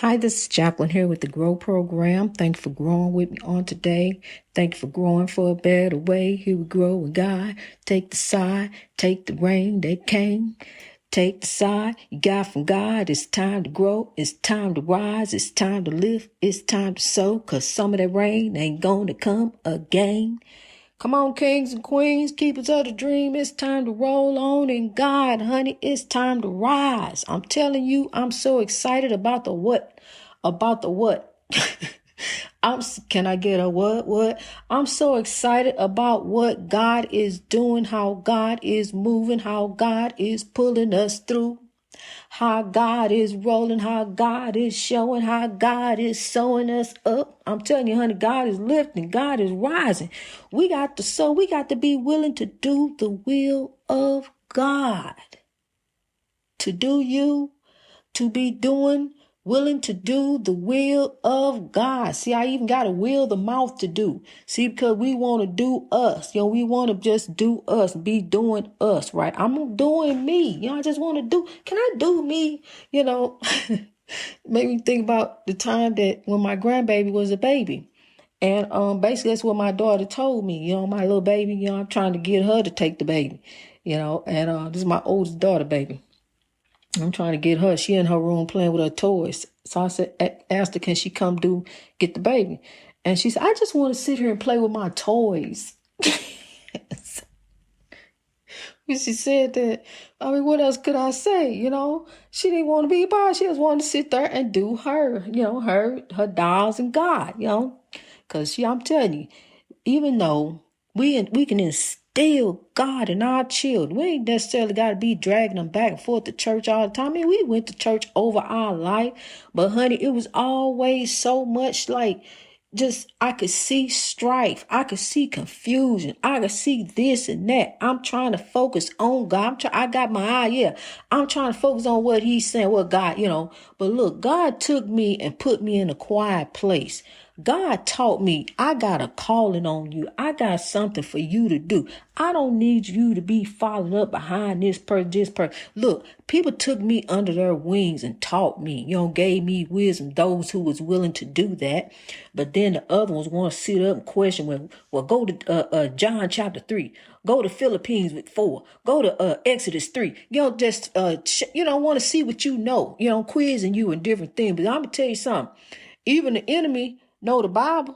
Hi, this is Jacqueline here with the Grow Program. Thank you for growing with me on today. Thank you for growing for a better way. Here we grow with God. Take the side, take the rain that came. Take the side you got from God. It's time to grow. It's time to rise. It's time to lift. It's time to sow, 'cause some of that rain ain't gonna come again. Come on, kings and queens, keepers of the dream. It's time to roll on in God, honey. It's time to rise. I'm telling you, I'm so excited about the what? About the what? Can I get a what? I'm so excited about what God is doing, how God is moving, how God is pulling us through. How God is rolling, how God is showing, how God is sewing us up. I'm telling you, honey, God is lifting, God is rising. We got to sow, we got to be willing to do the will of God. To do you, to be willing to do the will of God. See, I even got a will the mouth to do. See, because we want to do us. We want to just do us, be doing us, right? I'm doing me. I just want to do. Can I do me? Made me think about the time that when my grandbaby was a baby. And basically that's what my daughter told me. My little baby, I'm trying to get her to take the baby. And this is my oldest daughter, baby. I'm trying to get her. She in her room playing with her toys. So asked her, can she come get the baby? And she said, I just want to sit here and play with my toys. She said that, what else could I say? She didn't want to be by. She just wanted to sit there and do her, her dolls and God, because I'm telling you, even though we can instill God in our children, we ain't necessarily got to be dragging them back and forth to church all the time. We went to church over our life, but honey, it was always so much like I could see strife. I could see confusion. I could see this and that. I'm trying to focus on God. I got my eye, yeah. I'm trying to focus on what he's saying, what God, But look, God took me and put me in a quiet place. God taught me, I got a calling on you. I got something for you to do. I don't need you to be following up behind this person. Look, people took me under their wings and taught me, gave me wisdom, those who was willing to do that. But then the other ones want to sit up and question, well, go to John chapter 3. Go to Philippines 4. Go to Exodus 3. Want to see what quizzing you and different things. But I'm going to tell you something. Even the enemy know the Bible.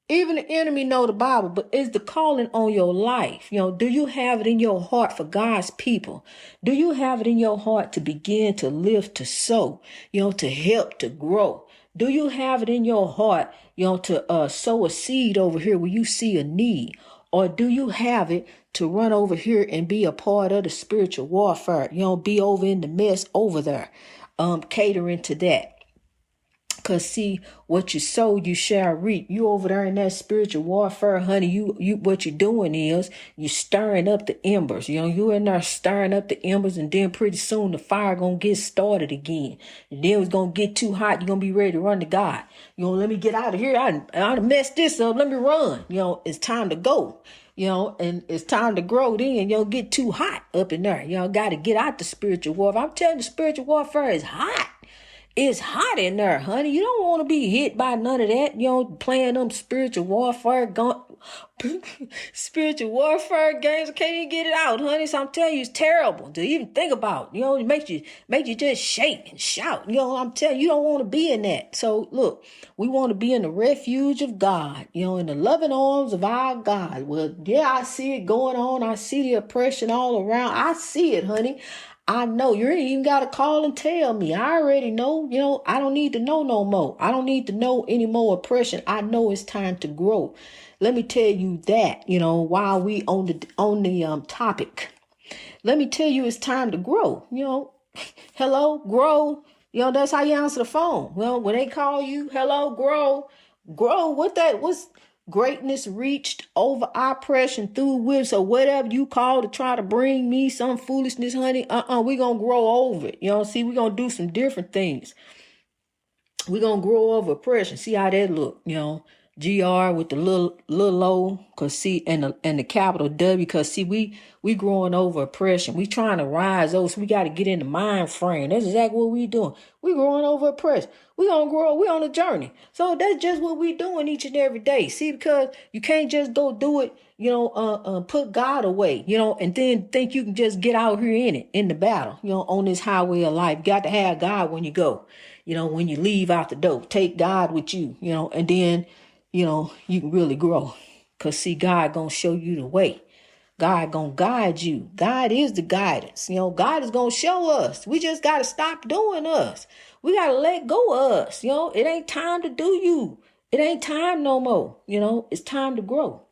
Even the enemy know the Bible, but is the calling on your life? Do you have it in your heart for God's people? Do you have it in your heart to begin to live, to sow, to help, to grow? Do you have it in your heart, to sow a seed over here where you see a need? Or do you have it to run over here and be a part of the spiritual warfare? Be over in the mess over there, catering to that. Because see, what you sow, you shall reap. You over there in that spiritual warfare, honey, you what you're doing is you stirring up the embers. You in there stirring up the embers, and then pretty soon the fire gonna get started again. And then it's gonna get too hot. You're gonna be ready to run to God. Let me get out of here. I messed this up. Let me run. It's time to go. And it's time to grow then. Get too hot up in there. Got to get out the spiritual warfare. I'm telling you, spiritual warfare is hot. It's hot in there, honey. You don't want to be hit by none of that. Playing them spiritual warfare spiritual warfare games. Can't even get it out, honey. So I'm telling you, it's terrible to even think about. It makes you just shake and shout. I'm telling you, you don't want to be in that. So look, we want to be in the refuge of God, in the loving arms of our God. Well, yeah, I see it going on. I see the oppression all around. I see it, honey. I know. You ain't even got to call and tell me. I already know. I don't need to know no more. I don't need to know any more oppression. I know it's time to grow. Let me tell you that, while we on the topic. Let me tell you it's time to grow. Hello, grow. That's how you answer the phone. When they call you, hello, grow. What's greatness reached over oppression through whips or whatever you call to try to bring me some foolishness, honey. We're going to grow over it. See, we're going to do some different things. We're going to grow over oppression. See how that look, GR with the little O, cause see, and the capital W, cause see, we growing over oppression. We trying to rise over, so we got to get in the mind frame. That's exactly what we doing. We growing over oppression. We gonna grow. We on a journey. So that's just what we doing each and every day. See, because you can't just go do it, put God away, and then think you can just get out here in the battle, on this highway of life. You got to have God when you go, when you leave out the door. Take God with you, and then you can really grow. Because, see, God going to show you the way. God going to guide you. God is the guidance. God is going to show us. We just got to stop doing us. We got to let go of us. It ain't time to do you. It ain't time no more. It's time to grow.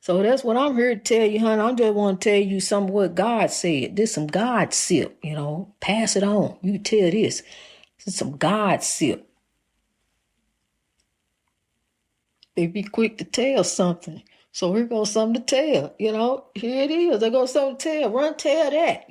So that's what I'm here to tell you, honey. I just want to tell you some of what God said. This some God sip, Pass it on. You tell this. This is some God sip. They be quick to tell something. So here goes something to tell, Here it is. There goes something to tell. Run tell that,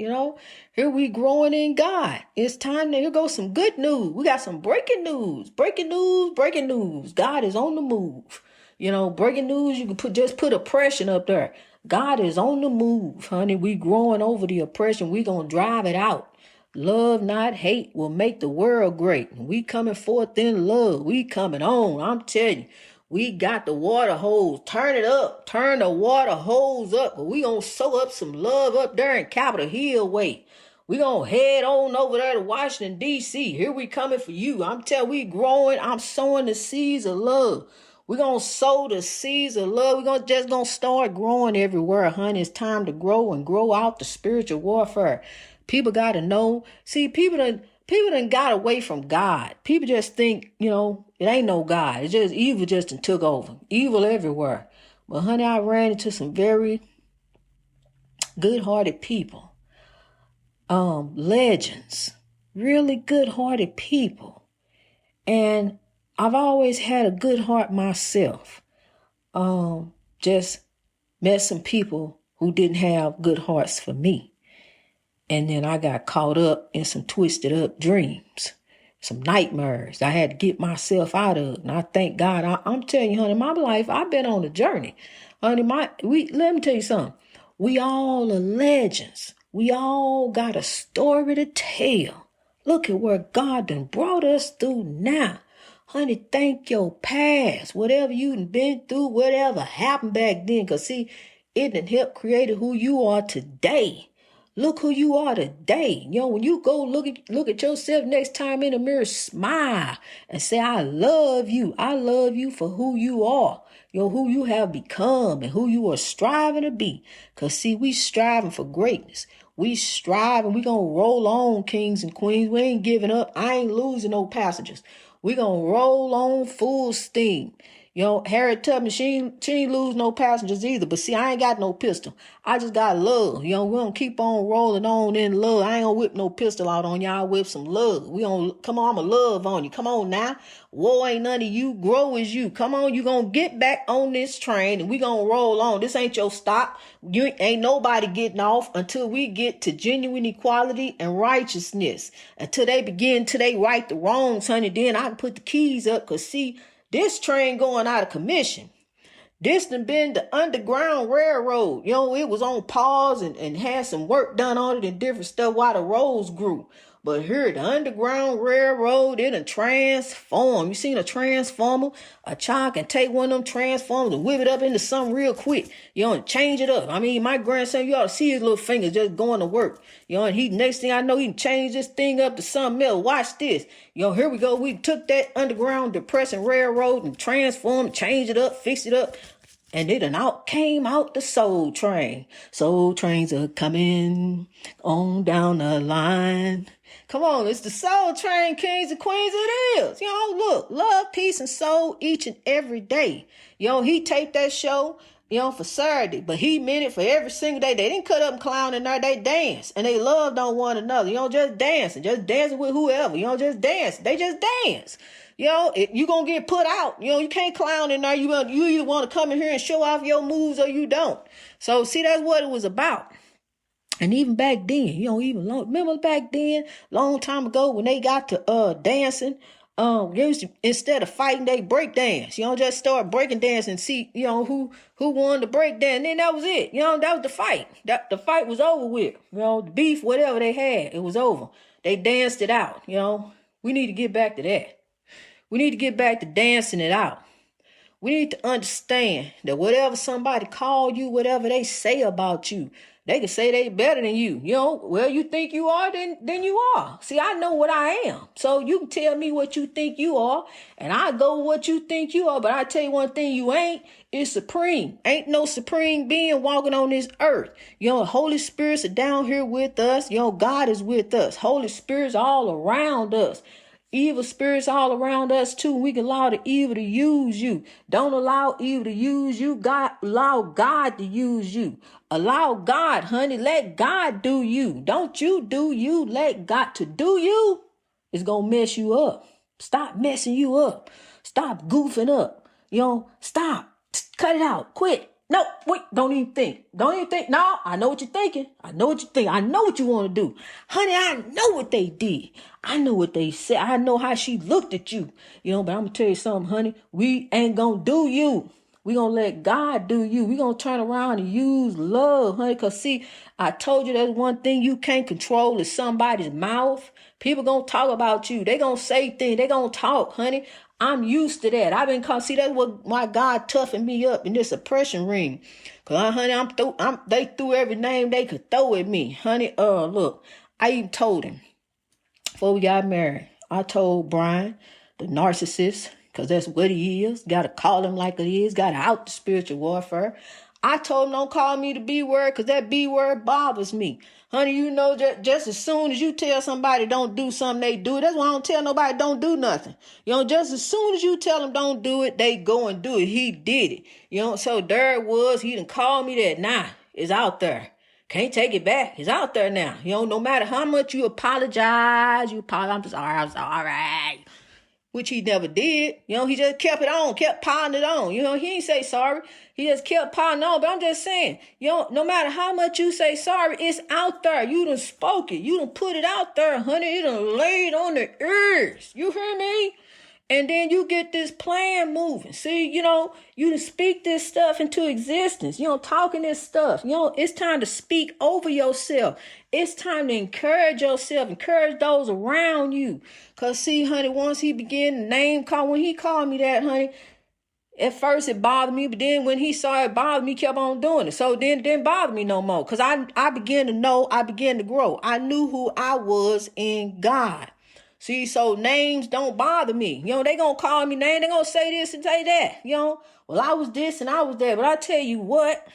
Here we growing in God. It's time to, here goes some good news. We got some breaking news. Breaking news, breaking news. God is on the move. Breaking news, you can just put oppression up there. God is on the move, honey. We growing over the oppression. We gonna drive it out. Love, not hate, will make the world great. We coming forth in love. We coming on. I'm telling you. We got the water hose. Turn it up. Turn the water hose up. But we gonna sow up some love up there in Capitol Hill way. We gonna head on over there to Washington, D.C. Here we coming for you. I'm telling we growing. I'm sowing the seeds of love. We gonna sow the seeds of love. We just gonna start growing everywhere, honey. It's time to grow and grow out the spiritual warfare. People gotta know. See, people done got away from God. People just think, it ain't no God. It's just evil just took over. Evil everywhere. But honey, I ran into some very good-hearted people. Legends. Really good-hearted people. And I've always had a good heart myself. Just met some people who didn't have good hearts for me. And then I got caught up in some twisted up dreams, some nightmares I had to get myself out of. And I thank God. I'm telling you, honey, my life, I've been on a journey. Honey, let me tell you something. We all are legends. We all got a story to tell. Look at where God done brought us through now. Honey, thank your past. Whatever you done been through, whatever happened back then. Because see, it done helped create who you are today. Look who you are today. When you go look at yourself next time in the mirror, smile and say, I love you. I love you for who you are. Who you have become and who you are striving to be. Because, see, we striving for greatness. We striving. We going to roll on, kings and queens. We ain't giving up. I ain't losing no passengers. We going to roll on full steam. Harriet Tubman, she ain't lose no passengers either. But see, I ain't got no pistol. I just got love. We gonna keep on rolling on in love. I ain't gonna whip no pistol out on y'all. Whip some love. Come on, I'ma love on you. Come on now. War ain't none of you. Grow is you. Come on, you gonna get back on this train and we gonna roll on. This ain't your stop. You ain't nobody getting off until we get to genuine equality and righteousness. Until they right the wrongs, honey. Then I can put the keys up. Cause see, this train going out of commission. This done been the Underground Railroad. It was on pause and had some work done on it and different stuff while the roads grew. But here, the Underground Railroad, it done transformed. You seen a transformer? A child can take one of them transformers and whip it up into something real quick, and change it up. I mean, my grandson, you ought to see his little fingers just going to work. And next thing I know, he can change this thing up to something else. Watch this. Here we go. We took that Underground Depressing Railroad and transformed, changed it up, fixed it up. And it came out the soul train. Soul trains are coming on down the line. Come on, it's the soul train, kings and queens. It is. Look, love, peace, and soul each and every day. He taped that show, for Saturday, but he meant it for every single day. They didn't cut up and clown in there. They danced and they loved on one another. Just dancing with whoever. Just dance. They just dance. You gonna get put out. You can't clown in there. You either want to come in here and show off your moves or you don't. So see, that's what it was about. And even back then, remember back then, long time ago when they got to dancing, Instead of fighting, they break dance. Just start breaking dance and see, who won the break dance. And then that was it. That was the fight. The fight was over with. The beef, whatever they had, it was over. They danced it out. We need to get back to that. We need to get back to dancing it out. We need to understand that whatever somebody call you, whatever they say about you, they can say they better than you. Well, you think you are, then you are. See, I know what I am. So you can tell me what you think you are, and I go with what you think you are. But I tell you one thing you ain't, is supreme. Ain't no supreme being walking on this earth. Holy Spirit's down here with us. God is with us. Holy Spirit's all around us. Evil spirits all around us too. We can allow the evil to use you. Don't allow evil to use you. Allow God to use you. Allow God, honey. Let God do you. Don't you do you. Let God to do you. It's going to mess you up. Stop messing you up. Stop goofing up. Stop. Cut it out. Quit. No, wait, don't even think. No, I know what you're thinking. I know what you think. I know what you want to do. Honey, I know what they did. I know what they said. I know how she looked at you. But I'm going to tell you something, honey. We ain't going to do you. We going to let God do you. We going to turn around and use love, honey. Because, see, I told you there's one thing you can't control is somebody's mouth. People going to talk about you. They going to say things. They going to talk, honey. I'm used to that. I've been called. See, that's what why God toughened me up in this oppression ring. Cause honey, they threw every name they could throw at me. Honey, look, I even told him before we got married. I told Brian, the narcissist, cause that's what he is. Gotta call him like it is. Gotta out the spiritual warfare. I told him don't call me the B word because that B word bothers me. Honey, just as soon as you tell somebody don't do something, they do it. That's why I don't tell nobody don't do nothing. Just as soon as you tell them don't do it, they go and do it. He did it. So there it was. He done called me that. Nah, it's out there. Can't take it back. It's out there now. No matter how much you apologize, I'm sorry. Which he never did. He just kept it on, kept piling it on. He ain't say sorry. He just kept piling on. But I'm just saying, no matter how much you say sorry, it's out there. You done spoke it. You done put it out there, honey. You done laid on the earth. You hear me? And then you get this plan moving. See, you done speak this stuff into existence. Talking this stuff. It's time to speak over yourself. It's time to encourage yourself. Encourage those around you. Because, see, honey, once he began to name call, when he called me that, honey, at first it bothered me. But then when he saw it bothered me, he kept on doing it. So then it didn't bother me no more. Because I began to know, I began to grow. I knew who I was in God. See, so names don't bother me. They gonna call me name. They gonna say this and say that. Well, I was this and I was that. But I tell you what,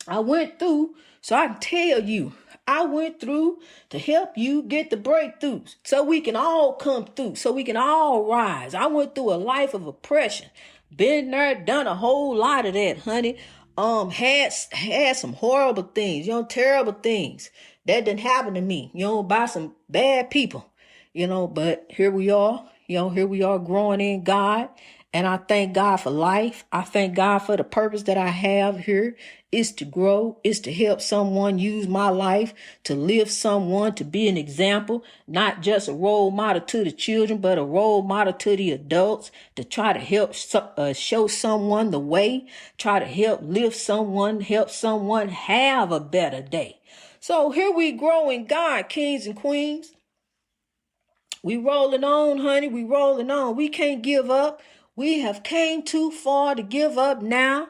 I went through, so I can tell you, I went through to help you get the breakthroughs so we can all come through, so we can all rise. I went through a life of oppression. Been there, done a whole lot of that, honey. Had some horrible things, terrible things that didn't happen to me, by some bad people. But here we are, here we are growing in God. And I thank God for life. I thank God for the purpose that I have here is to grow, is to help someone use my life, to lift someone, to be an example, not just a role model to the children, but a role model to the adults, to try to help show someone the way, try to help lift someone, help someone have a better day. So here we grow in God, kings and queens. We rolling on, honey. We rolling on. We can't give up. We have came too far to give up now.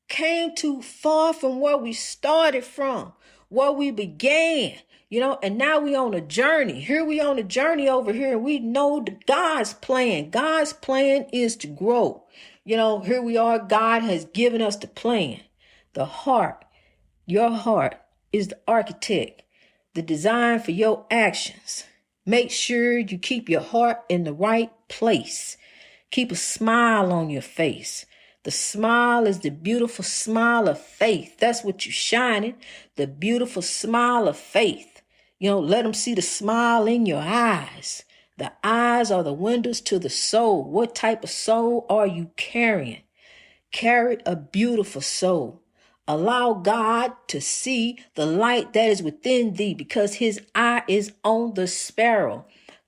Came too far from where we started from, where we began, and now we on a journey. Here we on a journey over here, and we know God's plan. God's plan is to grow. Here we are. God has given us the plan. The heart, your heart is the architect, the design for your actions. Make sure you keep your heart in the right place. Keep a smile on your face. The smile is the beautiful smile of faith. That's what you're shining. The beautiful smile of faith. Let them see the smile in your eyes. The eyes are the windows to the soul. What type of soul are you carrying? Carry a beautiful soul. Allow God to see the light that is within thee because his eye is on the sparrow.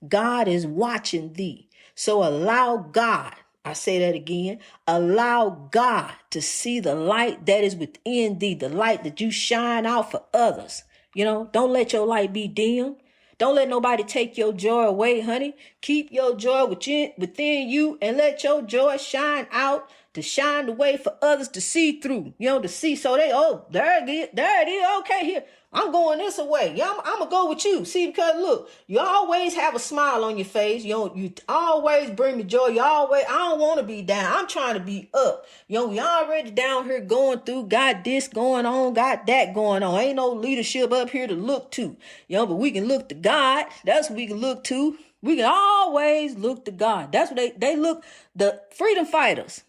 God is watching thee. So allow God, I say that again, allow God to see the light that is within thee, the light that you shine out for others. Don't let your light be dim. Don't let nobody take your joy away, honey. Keep your joy within you and let your joy shine out to shine the way for others to see through, to see. So there it is. Okay, here. I'm going this way. Yeah, I'm going to go with you. See, because look, you always have a smile on your face. You always bring me joy. I don't want to be down. I'm trying to be up. We already down here going through, got this going on, got that going on. Ain't no leadership up here to look to, but we can look to God. That's what we can look to. We can always look to God. That's what they look, the freedom fighters.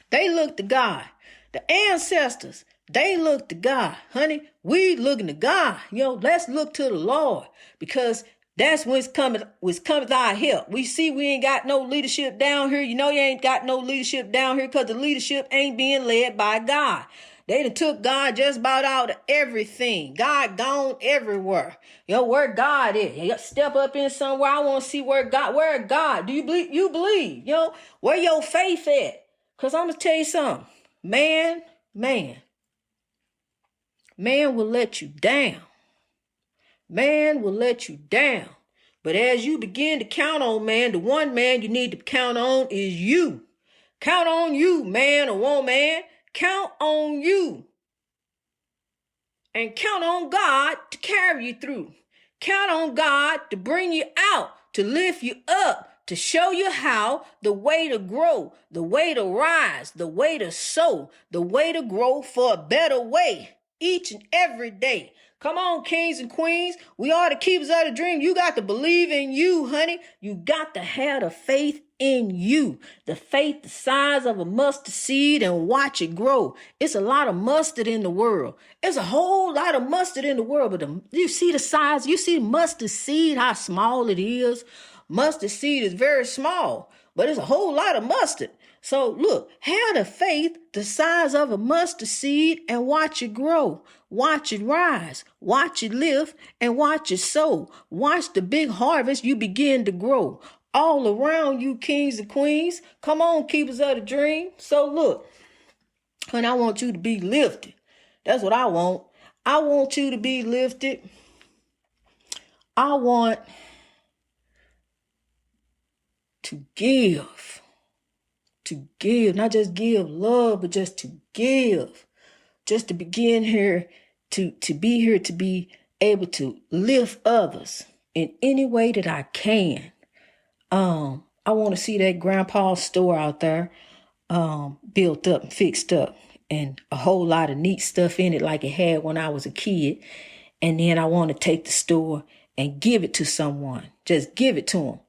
They look to God. The ancestors, they look to God. Honey, we looking to God. Let's look to the Lord, because that's what's coming our help. We see we ain't got no leadership down here. You ain't got no leadership down here because the leadership ain't being led by God. They done took God just about out of everything. God gone everywhere. Where God is. You step up in somewhere. I want to see where God. Do you believe? You believe. Where your faith at? Because I'm going to tell you something. Man will let you down. Man will let you down. But as you begin to count on man, the one man you need to count on is you. Count on you, man or woman. Count on you. And count on God to carry you through. Count on God to bring you out, to lift you up, to show you how, the way to grow, the way to rise, the way to sow, the way to grow for a better way each and every day. Come on, kings and queens. We are the keepers of the dream. You got to believe in you, honey. You got to have the faith in you. The faith the size of a mustard seed, and watch it grow. It's a lot of mustard in the world. It's a whole lot of mustard in the world. But you see the size? You see mustard seed, how small it is? Mustard seed is very small, but it's a whole lot of mustard. So look, have the faith the size of a mustard seed and watch it grow. Watch it rise. Watch it lift and watch it sow. Watch the big harvest you begin to grow all around you, kings and queens. Come on, keepers of the dream. So look, honey, I want you to be lifted. That's what I want. I want you to be lifted. I want to give, not just give love, but just to give, just to begin here, to be here, to be able to lift others in any way that I can. I want to see that grandpa's store out there, built up and fixed up, and a whole lot of neat stuff in it like it had when I was a kid. And then I want to take the store and give it to someone. Just give it to them.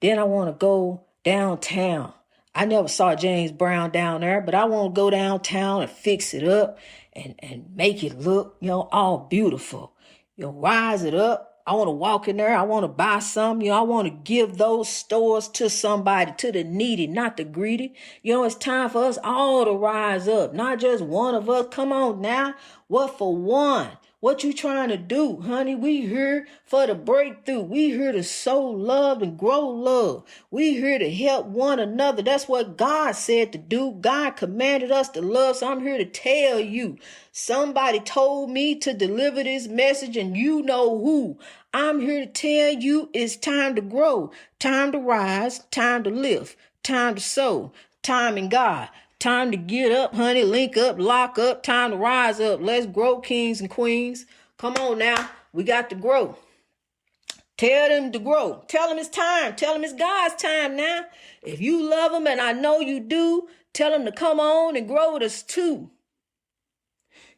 Then I want to go downtown. I never saw James Brown down there, but I want to go downtown and fix it up and make it look, all beautiful. Rise it up. I want to walk in there. I want to buy something. I want to give those stores to somebody, to the needy, not the greedy. It's time for us all to rise up, not just one of us. Come on now. What for one? What you trying to do, honey? We here for the breakthrough. We here to sow love and grow love. We here to help one another. That's what God said to do. God commanded us to love. So I'm here to tell you, somebody told me to deliver this message, and you know who. I'm here to tell you it's time to grow, time to rise, time to lift, time to sow, time in God. Time to get up, honey, link up, lock up, time to rise up. Let's grow, kings and queens. Come on now. We got to grow. Tell them to grow. Tell them it's time. Tell them it's God's time now. If you love them, and I know you do, tell them to come on and grow with us too.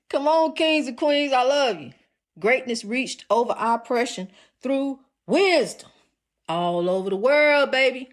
Come on, kings and queens. I love you. Greatness reached over oppression through wisdom all over the world, baby.